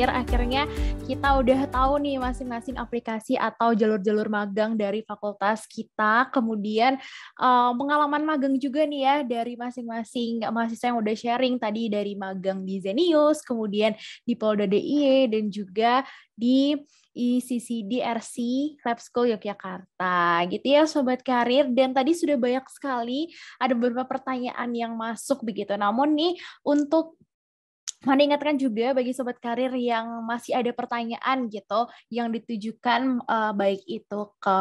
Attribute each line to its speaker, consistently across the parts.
Speaker 1: terakhir, akhirnya kita udah tahu nih masing-masing aplikasi atau jalur-jalur magang dari fakultas kita, kemudian pengalaman magang juga nih ya dari masing-masing mahasiswa yang udah sharing tadi dari magang di Zenius, kemudian di Polda DIY, dan juga di ICCD RC Lab School Yogyakarta gitu ya Sobat Karir. Dan tadi sudah banyak sekali ada beberapa pertanyaan yang masuk begitu. Namun nih untuk mengingatkan juga bagi Sobat Karir yang masih ada pertanyaan gitu yang ditujukan baik itu ke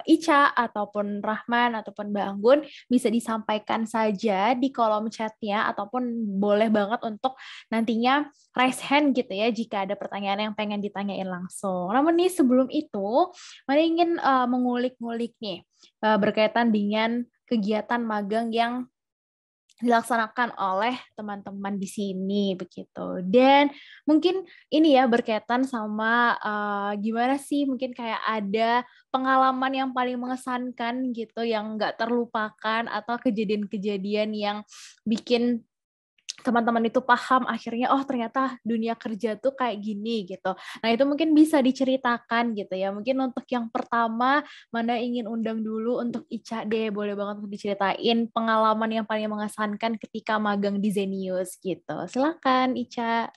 Speaker 1: Ica ataupun Rahman ataupun Mbak Anggun, bisa disampaikan saja di kolom chatnya ataupun boleh banget untuk nantinya raise hand gitu ya jika ada pertanyaan yang pengen ditanyain langsung. Namun nih sebelum itu, Mari ingin mengulik-ngulik nih berkaitan dengan kegiatan magang yang dilaksanakan oleh teman-teman di sini begitu. Dan mungkin ini ya berkaitan sama gimana sih mungkin kayak ada pengalaman yang paling mengesankan gitu yang nggak terlupakan atau kejadian-kejadian yang bikin teman-teman itu paham akhirnya oh ternyata dunia kerja tuh kayak gini gitu. Nah itu mungkin bisa diceritakan gitu ya. Mungkin untuk yang pertama Mana ingin undang dulu untuk Ica deh, boleh banget untuk diceritain pengalaman yang paling mengesankan ketika magang di Zenius gitu. Silakan Ica.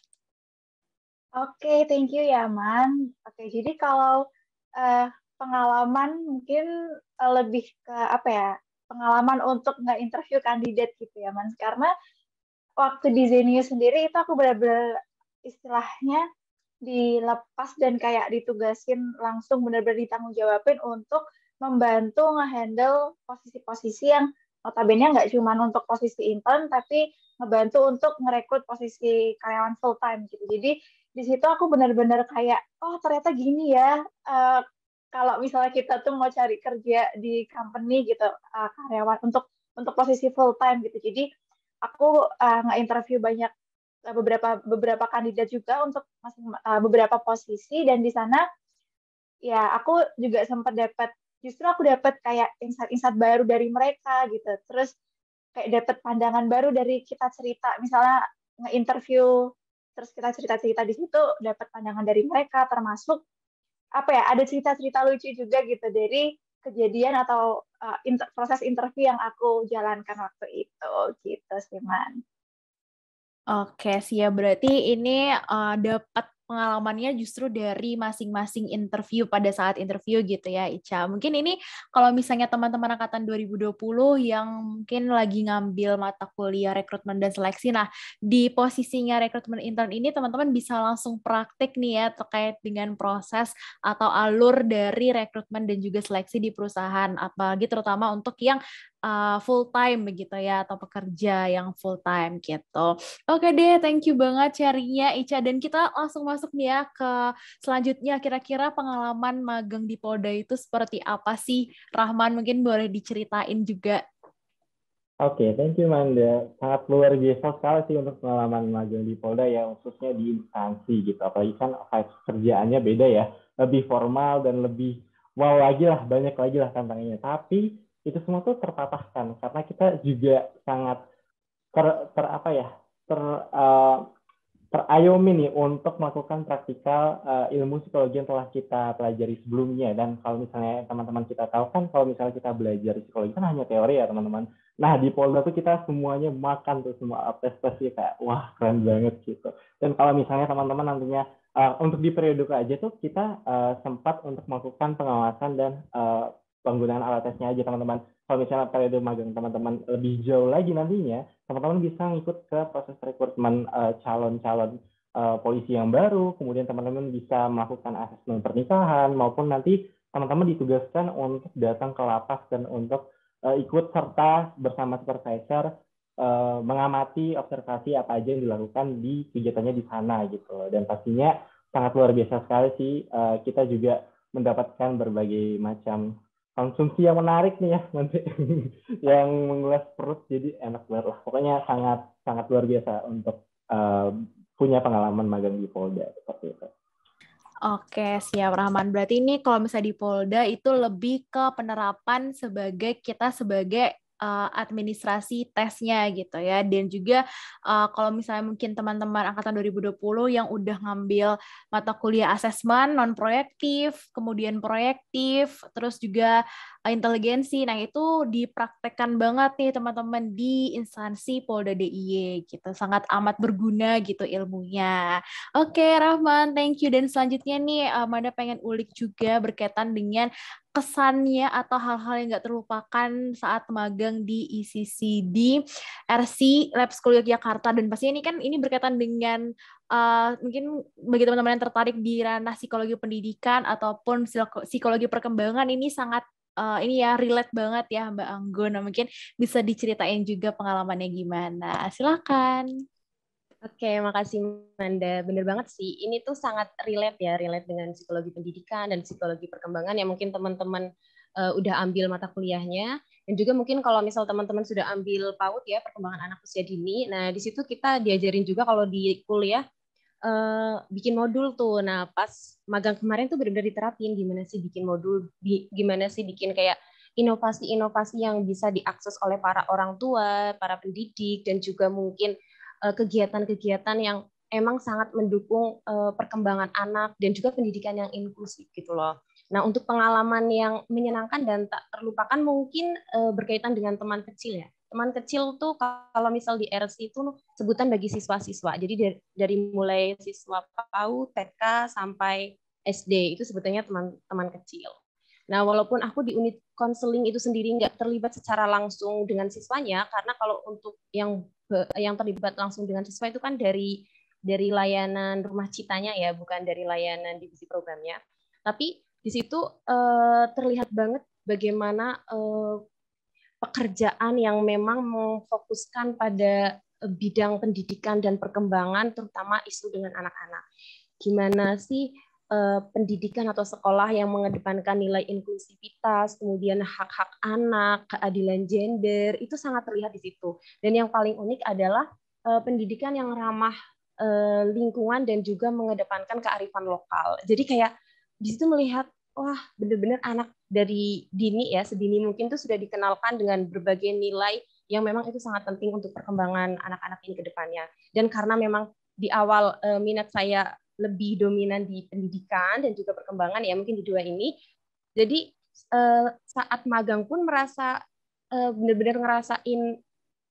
Speaker 2: Oke, thank you ya, Man. Oke, jadi kalau eh, pengalaman mungkin lebih ke apa ya? Pengalaman untuk nggak interview kandidat gitu ya, Man. Karena waktu di Zenius sendiri itu aku benar-benar istilahnya dilepas dan kayak ditugasin langsung benar-benar ditanggung jawabin untuk membantu ngehandle posisi-posisi yang notabene nggak cuma untuk posisi intern tapi ngebantu untuk ngerekrut posisi karyawan full time gitu. Jadi di situ aku benar-benar kayak oh ternyata gini ya, kalau misalnya kita tuh mau cari kerja di company gitu, karyawan untuk posisi full time gitu. Jadi aku nge-interview banyak beberapa kandidat juga untuk beberapa posisi, dan di sana ya aku juga sempat dapat kayak insight-insight baru dari mereka gitu. Terus kayak dapat pandangan baru dari kita cerita, misalnya nge-interview terus kita cerita-cerita di situ, dapat pandangan dari mereka, termasuk apa ya, ada cerita-cerita lucu juga gitu dari kejadian atau proses interview yang aku jalankan waktu itu gitu sih, Man.
Speaker 1: Oke, siap. Berarti ini dapat pengalamannya justru dari masing-masing interview pada saat interview gitu ya, Ica. Mungkin ini kalau misalnya teman-teman angkatan 2020 yang mungkin lagi ngambil mata kuliah rekrutmen dan seleksi, nah di posisinya rekrutmen intern ini teman-teman bisa langsung praktik nih ya terkait dengan proses atau alur dari rekrutmen dan juga seleksi di perusahaan, apalagi terutama untuk yang full time begitu ya, atau pekerja yang full time gitu. Oke deh, thank you banget sharingnya Ica. Dan kita langsung masuk nih ya ke selanjutnya. Kira-kira pengalaman magang di Polda itu seperti apa sih? Rahman mungkin boleh diceritain juga.
Speaker 3: Oke, thank you Manda. Sangat luar biasa sekali sih untuk pengalaman magang di Polda ya, khususnya di instansi gitu. Apalagi kan kerjaannya beda ya, lebih formal dan lebih wow lagi lah, banyak lagi lah tantangannya. Tapi itu semua tuh terpatahkan karena kita juga sangat apa ya, terayomi nih untuk melakukan praktikal ilmu psikologi yang telah kita pelajari sebelumnya. Dan kalau misalnya teman-teman kita tahu kan, kalau misalnya kita belajar psikologi kan hanya teori ya teman-teman. Nah di Polda tuh kita semuanya makan tuh semua tes-tesnya, kayak wah keren banget gitu. Dan kalau misalnya teman-teman nantinya untuk di periode aja tuh kita sempat untuk melakukan pengawasan dan penggunaan alat tesnya aja teman-teman. Kalau misalnya periode magang teman-teman lebih jauh lagi nantinya, teman-teman bisa ngikut ke proses rekrutmen calon-calon polisi yang baru, kemudian teman-teman bisa melakukan asesmen pernikahan, maupun nanti teman-teman ditugaskan untuk datang ke lapas dan untuk ikut serta bersama supervisor mengamati observasi apa aja yang dilakukan di kegiatannya di sana gitu. Dan pastinya sangat luar biasa sekali sih, kita juga mendapatkan berbagai macam konsumsi yang menarik nih ya nanti yang mengulas perut, jadi enak banget lah. Pokoknya sangat sangat luar biasa untuk punya pengalaman magang di Polda seperti itu.
Speaker 1: Oke, siap Rahman. Berarti ini kalau misalnya di Polda itu lebih ke penerapan sebagai kita sebagai administrasi tesnya gitu ya. Dan juga kalau misalnya mungkin teman-teman angkatan 2020 yang udah ngambil mata kuliah asesmen non proyektif, kemudian proyektif, terus juga inteligensi. Nah, itu dipraktekkan banget nih teman-teman di instansi Polda DIY gitu. Sangat amat berguna gitu ilmunya. Oke, Rahman, thank you. Dan selanjutnya nih, Manda pengen ulik juga berkaitan dengan kesannya atau hal-hal yang nggak terlupakan saat magang di ECCD RC Lab School Yogyakarta. Dan pastinya ini berkaitan dengan mungkin bagi teman-teman yang tertarik di ranah psikologi pendidikan ataupun psikologi perkembangan, ini sangat ini ya relate banget ya Mbak Anggun. Nah, mungkin bisa diceritain juga pengalamannya gimana. Silakan.
Speaker 4: Oke, makasih Manda. Bener banget sih. Ini tuh sangat relate dengan psikologi pendidikan dan psikologi perkembangan yang mungkin teman-teman udah ambil mata kuliahnya. Dan juga mungkin kalau misal teman-teman sudah ambil PAUD ya, perkembangan anak usia dini. Nah, di situ kita diajarin juga kalau di kuliah bikin modul tuh. Nah, pas magang kemarin tuh benar-benar diterapin gimana sih bikin modul, gimana sih bikin kayak inovasi-inovasi yang bisa diakses oleh para orang tua, para pendidik, dan juga mungkin kegiatan-kegiatan yang emang sangat mendukung perkembangan anak dan juga pendidikan yang inklusif gitu loh. Nah, untuk pengalaman yang menyenangkan dan tak terlupakan mungkin berkaitan dengan teman kecil ya. Teman kecil tuh kalau misal di RC itu sebutan bagi siswa-siswa. Jadi dari mulai siswa PAUD, TK sampai SD itu sebutannya teman-teman kecil. Nah, walaupun aku di unit konseling itu sendiri nggak terlibat secara langsung dengan siswanya, karena kalau untuk yang terlibat langsung dengan siswa itu kan dari layanan rumah citanya ya, bukan dari layanan divisi programnya. Tapi di situ terlihat banget bagaimana pekerjaan yang memang memfokuskan pada bidang pendidikan dan perkembangan, terutama isu dengan anak-anak. Gimana sih pendidikan atau sekolah yang mengedepankan nilai inklusivitas, kemudian hak-hak anak, keadilan gender, itu sangat terlihat di situ. Dan yang paling unik adalah pendidikan yang ramah lingkungan dan juga mengedepankan kearifan lokal. Jadi kayak di situ melihat, wah benar-benar anak dari dini ya, sedini mungkin tuh sudah dikenalkan dengan berbagai nilai yang memang itu sangat penting untuk perkembangan anak-anak ini ke depannya. Dan karena memang di awal minat saya lebih dominan di pendidikan dan juga perkembangan ya, mungkin di dua ini. Jadi saat magang pun merasa benar-benar ngerasain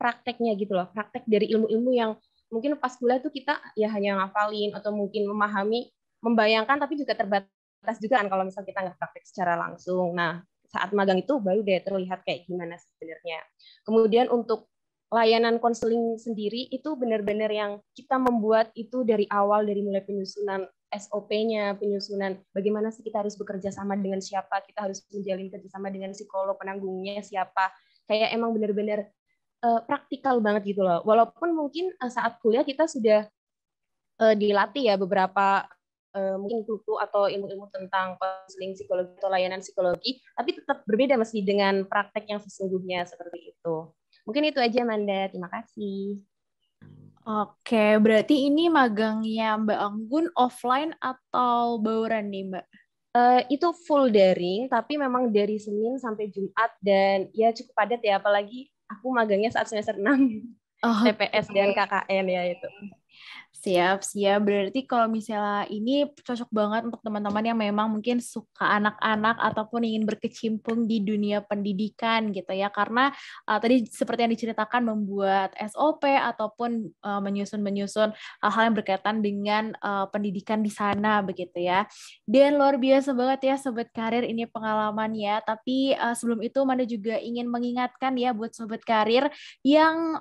Speaker 4: prakteknya gitu loh, praktek dari ilmu-ilmu yang mungkin pas kuliah tuh kita ya hanya ngafalin atau mungkin memahami, membayangkan, tapi juga terbatas juga kan kalau misal kita nggak praktek secara langsung. Nah, saat magang itu baru deh terlihat kayak gimana sebenarnya. Kemudian untuk layanan konseling sendiri itu benar-benar yang kita membuat itu dari awal, dari mulai penyusunan SOP-nya, penyusunan bagaimana sih kita harus bekerja sama dengan siapa, kita harus menjalin kerjasama dengan psikolog penanggungnya siapa. Kayak emang benar-benar praktikal banget gitu loh. Walaupun mungkin saat kuliah kita sudah dilatih ya beberapa mungkin buku atau ilmu-ilmu tentang konseling psikologi atau layanan psikologi, tapi tetap berbeda mesti dengan praktek yang sesungguhnya seperti itu. Mungkin itu aja Manda, terima kasih.
Speaker 1: Oke, berarti ini magangnya Mbak Anggun offline atau bauran nih Mbak?
Speaker 4: Itu full daring, tapi memang dari Senin sampai Jumat dan ya cukup padat ya, apalagi aku magangnya saat semester 6 TPS dan KKN ya itu.
Speaker 1: Siap. Berarti kalau misalnya ini cocok banget untuk teman-teman yang memang mungkin suka anak-anak ataupun ingin berkecimpung di dunia pendidikan gitu ya. Karena tadi seperti yang diceritakan membuat SOP ataupun menyusun hal-hal yang berkaitan dengan pendidikan di sana begitu ya. Dan luar biasa banget ya Sobat Karir ini pengalamannya. Tapi sebelum itu Manda juga ingin mengingatkan ya buat Sobat Karir yang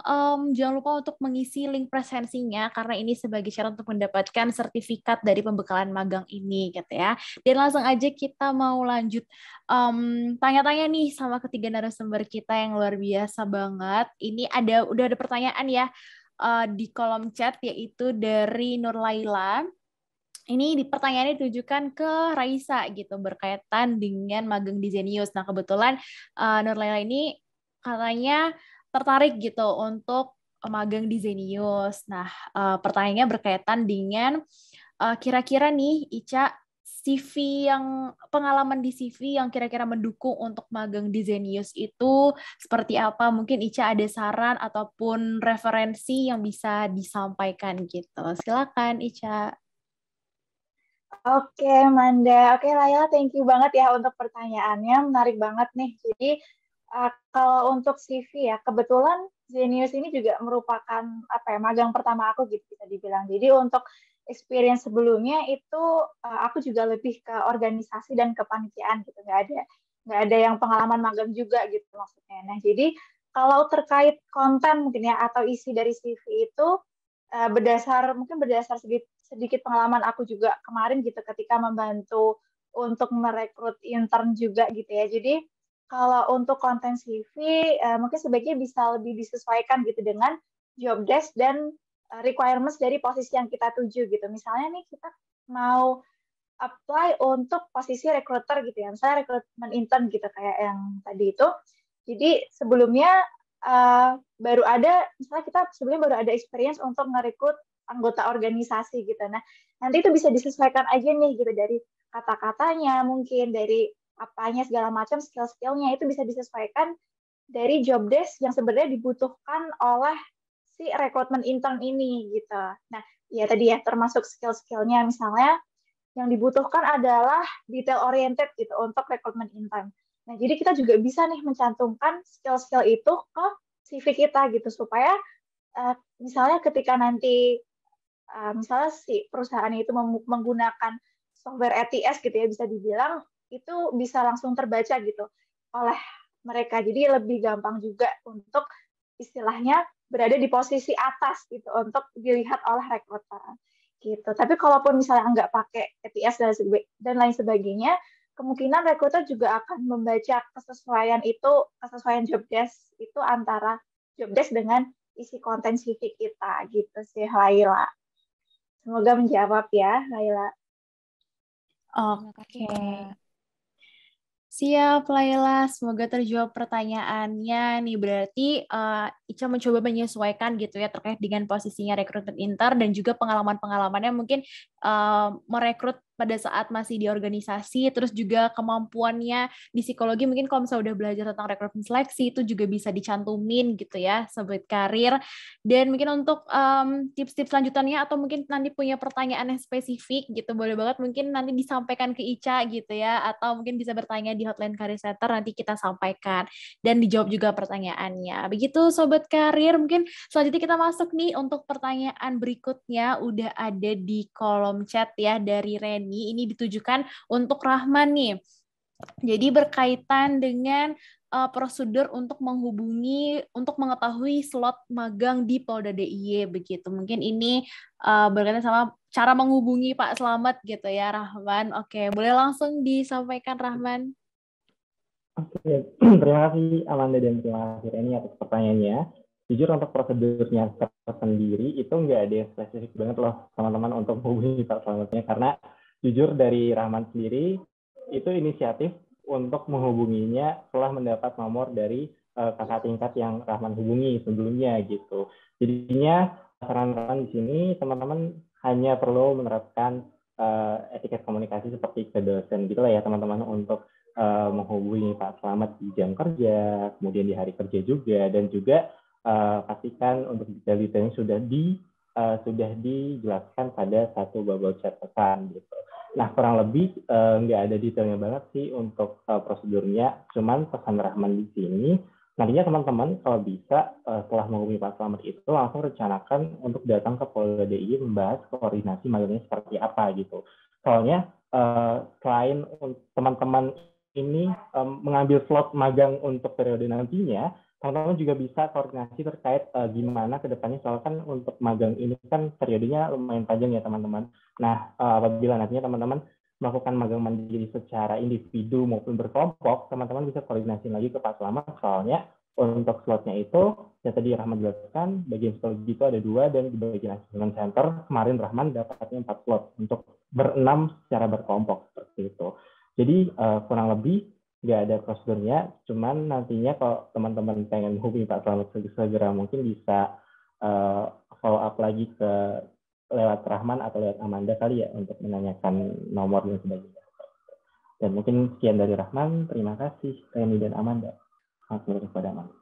Speaker 1: jangan lupa untuk mengisi link presensinya karena ini sebagai syarat untuk mendapatkan sertifikat dari pembekalan magang ini gitu ya. Dan langsung aja kita mau lanjut tanya-tanya nih sama ketiga narasumber kita yang luar biasa banget. Ini udah ada pertanyaan ya di kolom chat yaitu dari Nur Laila. Ini pertanyaannya ditujukan ke Raisa gitu berkaitan dengan magang di Zenius. Nah kebetulan Nur Laila ini katanya tertarik gitu untuk magang di Zenius. Nah, pertanyaannya berkaitan dengan kira-kira nih, Ica, CV yang pengalaman di CV yang kira-kira mendukung untuk magang di Zenius itu seperti apa? Mungkin Ica ada saran ataupun referensi yang bisa disampaikan gitu. Silakan Ica.
Speaker 2: Oke, Manda. Oke, Layla, thank you banget ya untuk pertanyaannya. Menarik banget nih. Jadi, kalau untuk CV ya, kebetulan Zenius ini juga merupakan magang pertama aku gitu bisa dibilang. Jadi untuk experience sebelumnya itu aku juga lebih ke organisasi dan kepanitiaan gitu. Nggak ada yang pengalaman magang juga gitu maksudnya. Nah, jadi kalau terkait konten mungkin ya atau isi dari CV itu berdasar sedikit pengalaman aku juga kemarin gitu ketika membantu untuk merekrut intern juga gitu ya. Jadi kalau untuk konten CV mungkin sebaiknya bisa lebih disesuaikan gitu dengan job desk dan requirements dari posisi yang kita tuju gitu. Misalnya nih kita mau apply untuk posisi recruiter gitu ya, misalnya rekrutmen intern gitu kayak yang tadi itu. Jadi sebelumnya misalnya kita sebelumnya baru ada experience untuk ngerekrut anggota organisasi gitu. Nah, nanti itu bisa disesuaikan aja nih gitu dari kata-katanya, mungkin dari apanya segala macam skill-skillnya itu bisa disesuaikan dari job desk yang sebenarnya dibutuhkan oleh si rekrutmen intern ini gitu. Nah, ya tadi ya termasuk skill-skillnya misalnya yang dibutuhkan adalah detail oriented gitu untuk rekrutmen intern. Nah, jadi kita juga bisa nih mencantumkan skill-skill itu ke CV kita gitu supaya misalnya ketika nanti misalnya si perusahaan itu menggunakan software ATS gitu ya bisa dibilang itu bisa langsung terbaca gitu oleh mereka. Jadi lebih gampang juga untuk istilahnya berada di posisi atas gitu untuk dilihat oleh rekruter gitu. Tapi kalaupun misalnya nggak pakai ATS dan lain sebagainya, kemungkinan rekruter juga akan membaca kesesuaian job desk itu antara job desk dengan isi konten CV kita gitu sih, Laila. Semoga menjawab ya, Laila.
Speaker 1: Oke. Siap, Laila. Semoga terjawab pertanyaannya. Nih berarti Ica mencoba menyesuaikan gitu ya terkait dengan posisinya rekrutmen intern dan juga pengalaman-pengalamannya mungkin merekrut pada saat masih di organisasi, terus juga kemampuannya di psikologi mungkin kalau misalnya udah belajar tentang rekrutmen seleksi itu juga bisa dicantumin gitu ya, Sobat Karir. Dan mungkin untuk tips-tips lanjutannya atau mungkin nanti punya pertanyaan yang spesifik gitu, boleh banget mungkin nanti disampaikan ke Ica gitu ya, atau mungkin bisa bertanya di hotline Karir Center, nanti kita sampaikan dan dijawab juga pertanyaannya. Begitu Sobat Karir, mungkin selanjutnya kita masuk nih untuk pertanyaan berikutnya, udah ada di kolom chat ya dari Reni. Ini ditujukan untuk Rahman nih. Jadi berkaitan dengan prosedur untuk mengetahui slot magang di Polda DIY begitu. Mungkin ini berkaitan sama cara menghubungi Pak Slamet gitu ya, Rahman. Oke, boleh langsung disampaikan, Rahman.
Speaker 3: Oke, terima kasih Amanda dan terima kasih Reni atas pertanyaannya. Jujur untuk prosedurnya tersendiri itu nggak ada yang spesifik banget loh teman-teman untuk menghubungi Pak Slametnya, karena jujur dari Rahman sendiri itu inisiatif untuk menghubunginya setelah mendapat nomor dari kakak tingkat yang Rahman hubungi sebelumnya gitu. Jadinya saran Rahman di sini teman-teman hanya perlu menerapkan etiket komunikasi seperti ke dosen gitu lah ya teman-teman untuk menghubungi Pak Slamet di jam kerja, kemudian di hari kerja juga, dan juga pastikan untuk detail-detailnya sudah dijelaskan pada satu bubble chat pesan gitu. Nah, kurang lebih nggak ada detailnya banget sih untuk prosedurnya, cuman pesan Rahman di sini, nantinya teman-teman kalau bisa setelah menghubungi Pak Slamet itu langsung rencanakan untuk datang ke Polda DIY membahas koordinasi magangnya seperti apa gitu. Soalnya selain teman-teman ini mengambil slot magang untuk periode nantinya, teman-teman juga bisa koordinasi terkait gimana ke depannya, soalnya kan untuk magang ini kan periodenya lumayan panjang ya teman-teman. Nah, apabila nantinya teman-teman melakukan magang mandiri secara individu maupun berkelompok, teman-teman bisa koordinasi lagi ke Pak Slamet, soalnya untuk slotnya itu, ya tadi Rahman jelaskan, bagian psikologi itu ada 2, dan di bagian assessment center, kemarin Rahman dapatnya 4 slot untuk berenam secara berkelompok, seperti itu. Jadi kurang lebih nggak ada prosedurnya, cuman nantinya kalau teman-teman pengen hubungi Pak Slamet segera mungkin bisa follow up lagi ke lewat Rahman atau lewat Amanda kali ya untuk menanyakan nomor dan sebagainya. Dan mungkin sekian dari Rahman. Terima kasih Reni dan Amanda. Matur kepada Amanda.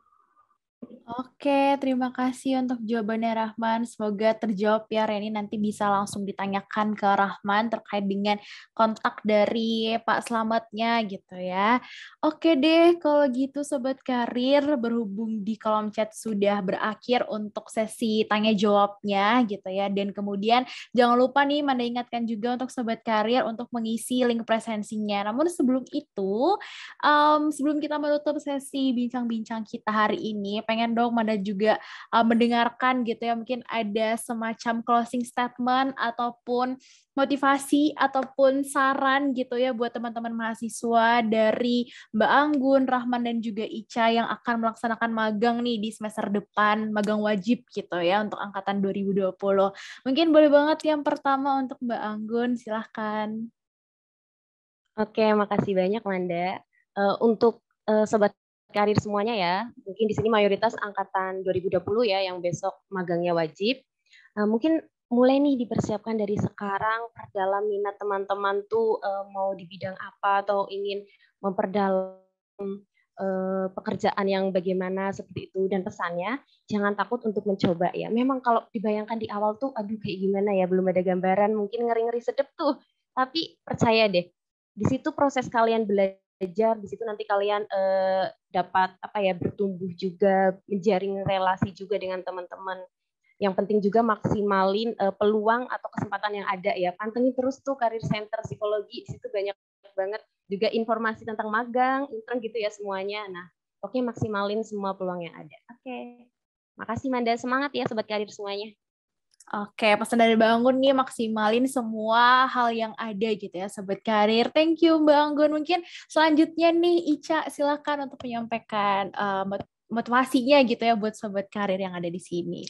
Speaker 1: Oke, terima kasih untuk jawabannya Rahman. Semoga terjawab ya Reni, nanti bisa langsung ditanyakan ke Rahman terkait dengan kontak dari Pak Slametnya gitu ya. Oke deh, kalau gitu Sobat Karir, berhubung di kolom chat sudah berakhir untuk sesi tanya jawabnya gitu ya. Dan kemudian jangan lupa nih Manda ingatkan juga untuk Sobat Karir untuk mengisi link presensinya. Namun sebelum itu, sebelum kita menutup sesi bincang-bincang kita hari ini, pengen dong Manda juga mendengarkan gitu ya, mungkin ada semacam closing statement ataupun motivasi ataupun saran gitu ya buat teman-teman mahasiswa dari Mbak Anggun, Rahman dan juga Ica yang akan melaksanakan magang nih di semester depan, magang wajib gitu ya untuk angkatan 2020. Mungkin boleh banget yang pertama untuk Mbak Anggun, silahkan.
Speaker 4: Oke, makasih banyak Manda. Untuk Sobat Karir semuanya ya, mungkin di sini mayoritas angkatan 2020 ya yang besok magangnya wajib. Mungkin mulai nih dipersiapkan dari sekarang, perdalam minat teman-teman tuh mau di bidang apa atau ingin memperdalam pekerjaan yang bagaimana seperti itu. Dan pesannya jangan takut untuk mencoba ya. Memang kalau dibayangkan di awal tuh aduh kayak gimana ya, belum ada gambaran, mungkin ngeri-ngeri sedep tuh. Tapi percaya deh, di situ proses kalian belajar, di situ nanti kalian dapat apa ya, bertumbuh juga, menjaring relasi juga dengan teman-teman. Yang penting juga maksimalin peluang atau kesempatan yang ada ya. Pantengin terus tuh Karir Center Psikologi, di situ banyak banget juga informasi tentang magang, intern gitu ya semuanya. Nah, oke, maksimalin semua peluang yang ada. Oke. Makasih Manda, semangat ya Sobat Karir semuanya.
Speaker 1: Oke, pesan dari Mbak Anggun nih, maksimalin semua hal yang ada gitu ya Sobat Karir. Thank you Mbak Anggun. Mungkin selanjutnya nih Ica silakan untuk menyampaikan motivasinya gitu ya buat Sobat Karir yang ada di sini.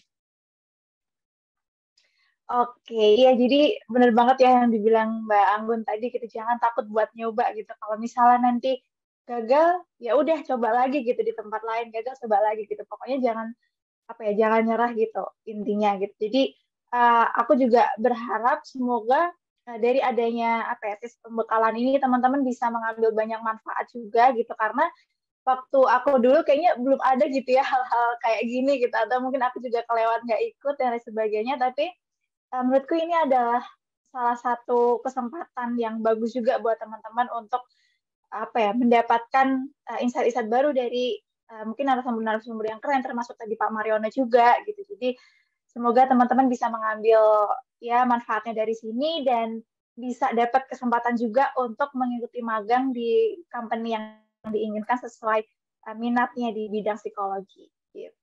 Speaker 2: Oke, ya jadi benar banget ya yang dibilang Mbak Anggun tadi gitu, jangan takut buat nyoba gitu. Kalau misalnya nanti gagal, ya udah coba lagi gitu di tempat lain, gagal coba lagi gitu. Pokoknya jangan jangan nyerah gitu intinya gitu. Jadi aku juga berharap semoga dari adanya tes pembekalan ini teman-teman bisa mengambil banyak manfaat juga gitu, karena waktu aku dulu kayaknya belum ada gitu ya hal-hal kayak gini gitu, atau mungkin aku juga kelewat nggak ikut dan lain sebagainya. Tapi menurutku ini adalah salah satu kesempatan yang bagus juga buat teman-teman untuk mendapatkan insight-insight baru dari mungkin narasumber-narasumber yang keren, termasuk tadi Pak Mariono juga gitu. Jadi semoga teman-teman bisa mengambil ya manfaatnya dari sini dan bisa dapat kesempatan juga untuk mengikuti magang di company yang diinginkan sesuai minatnya di bidang psikologi gitu.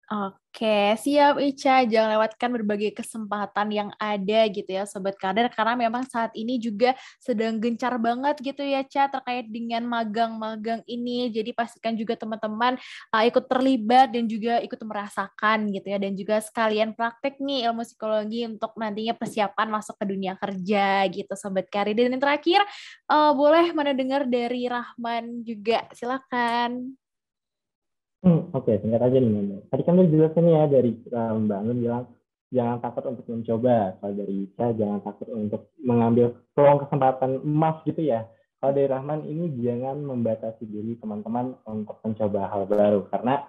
Speaker 1: Oke, siap Ica. Jangan lewatkan berbagai kesempatan yang ada gitu ya Sobat Karir, karena memang saat ini juga sedang gencar banget gitu ya Ca terkait dengan magang-magang ini. Jadi pastikan juga teman-teman ikut terlibat dan juga ikut merasakan gitu ya, dan juga sekalian praktek nih ilmu psikologi untuk nantinya persiapan masuk ke dunia kerja gitu Sobat Karir. Dan yang terakhir, boleh mana dengar dari Rahman juga, silakan.
Speaker 3: Oke, singkat aja nih Manda. Tadi kan udah jelasin ya dari Mbak Anggun bilang jangan takut untuk mencoba. Kalau dari Ica jangan takut untuk mengambil peluang kesempatan emas gitu ya. Kalau dari Rahman ini jangan membatasi diri teman-teman untuk mencoba hal baru, karena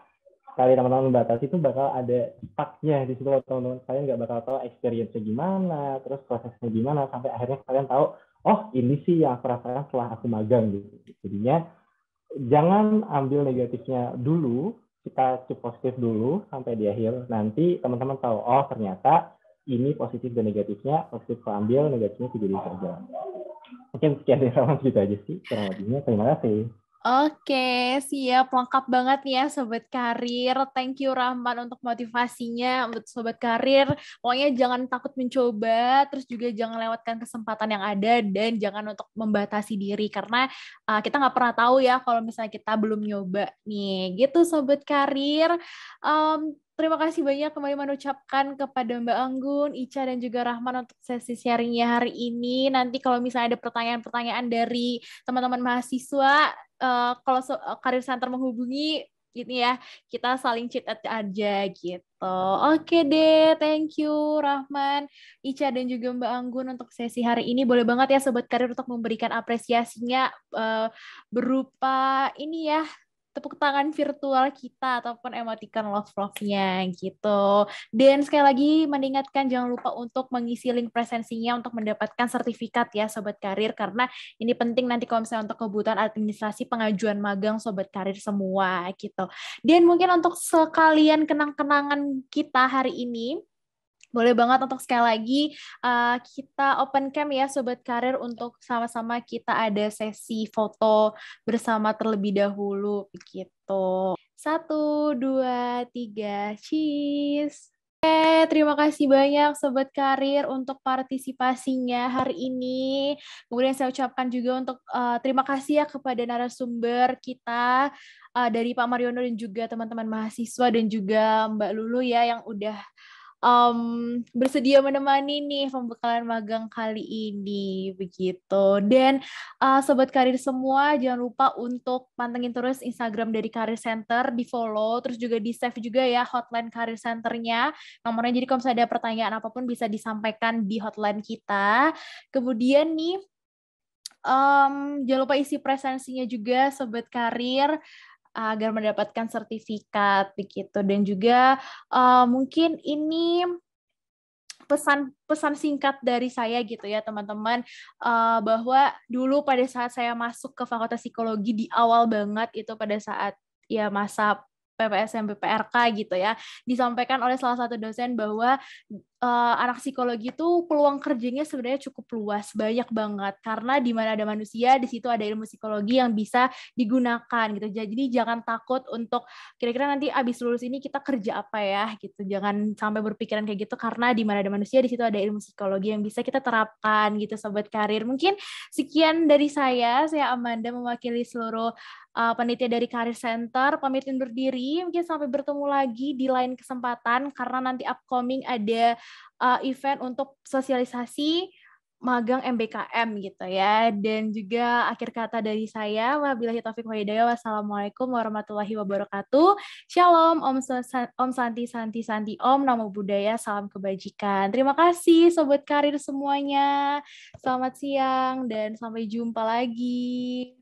Speaker 3: sekali teman-teman membatasi itu bakal ada stucknya di situ. Teman-teman kalian nggak bakal tahu experience-nya gimana, terus prosesnya gimana, sampai akhirnya kalian tahu, oh ini sih yang aku rasakan setelah aku magang gitu. Jadinya jangan ambil negatifnya dulu, kita cek positif dulu sampai di akhir. Nanti teman-teman tahu, oh ternyata ini positif dan negatifnya, positif aku ambil, negatifnya aku jadi kerja. Mungkin sekian dari Rahman gitu aja sih, kurang lebihnya. Terima kasih.
Speaker 1: Oke, siap. Lengkap banget ya Sobat Karir. Thank you Rahman untuk motivasinya untuk Sobat Karir. Pokoknya jangan takut mencoba, terus juga jangan lewatkan kesempatan yang ada, dan jangan untuk membatasi diri, karena kita nggak pernah tahu ya kalau misalnya kita belum nyoba nih. Gitu Sobat Karir. Terima kasih banyak kembali mengucapkan kepada Mbak Anggun, Ica, dan juga Rahman untuk sesi sharingnya hari ini. Nanti kalau misalnya ada pertanyaan-pertanyaan dari teman-teman mahasiswa, kalau Karir Center menghubungi, ini ya, kita saling chit aja gitu. Oke deh, thank you Rahman, Ica dan juga Mbak Anggun untuk sesi hari ini. Boleh banget ya Sobat Karir untuk memberikan apresiasinya berupa ini ya, tepuk tangan virtual kita ataupun emoticon love-nya gitu. Dan sekali lagi mengingatkan jangan lupa untuk mengisi link presensinya untuk mendapatkan sertifikat ya Sobat Karir, karena ini penting nanti kalau misalnya untuk kebutuhan administrasi pengajuan magang Sobat Karir semua gitu. Dan mungkin untuk sekalian kenang-kenangan kita hari ini, boleh banget untuk sekali lagi kita open cam ya Sobat Karir untuk sama-sama kita ada sesi foto bersama terlebih dahulu begitu. 1, 2, 3, cheese. Terima kasih banyak Sobat Karir untuk partisipasinya hari ini. Kemudian saya ucapkan juga untuk terima kasih ya kepada narasumber kita dari Pak Mariono dan juga teman-teman mahasiswa dan juga Mbak Lulu ya yang udah bersedia menemani nih pembekalan magang kali ini begitu. Dan Sobat Karir semua jangan lupa untuk pantengin terus Instagram dari Karir Center, di follow, terus juga di save juga ya hotline Karir Centernya nomornya, jadi kalau misalnya ada pertanyaan apapun bisa disampaikan di hotline kita. Kemudian nih jangan lupa isi presensinya juga Sobat Karir agar mendapatkan sertifikat begitu. Dan juga mungkin ini pesan singkat dari saya gitu ya teman-teman, bahwa dulu pada saat saya masuk ke Fakultas Psikologi di awal banget itu pada saat ya masa PPSM PPRK gitu ya, disampaikan oleh salah satu dosen bahwa anak psikologi itu peluang kerjanya sebenarnya cukup luas, banyak banget, karena di mana ada manusia di situ ada ilmu psikologi yang bisa digunakan gitu. Jadi jangan takut untuk kira-kira nanti abis lulus ini kita kerja apa ya gitu, jangan sampai berpikiran kayak gitu, karena di mana ada manusia di situ ada ilmu psikologi yang bisa kita terapkan gitu Sobat Karir. Mungkin sekian dari saya Amanda mewakili seluruh panitia dari Karir Center, pamit undur diri, mungkin sampai bertemu lagi di lain kesempatan, karena nanti upcoming ada event untuk sosialisasi magang MBKM gitu ya. Dan juga akhir kata dari saya, wabillahi taufiq wa hidayah, wassalamualaikum warahmatullahi wabarakatuh. Shalom, Om Santi Santi Santi Om, Namo Buddhaya, salam kebajikan. Terima kasih Sobat Karir semuanya. Selamat siang dan sampai jumpa lagi.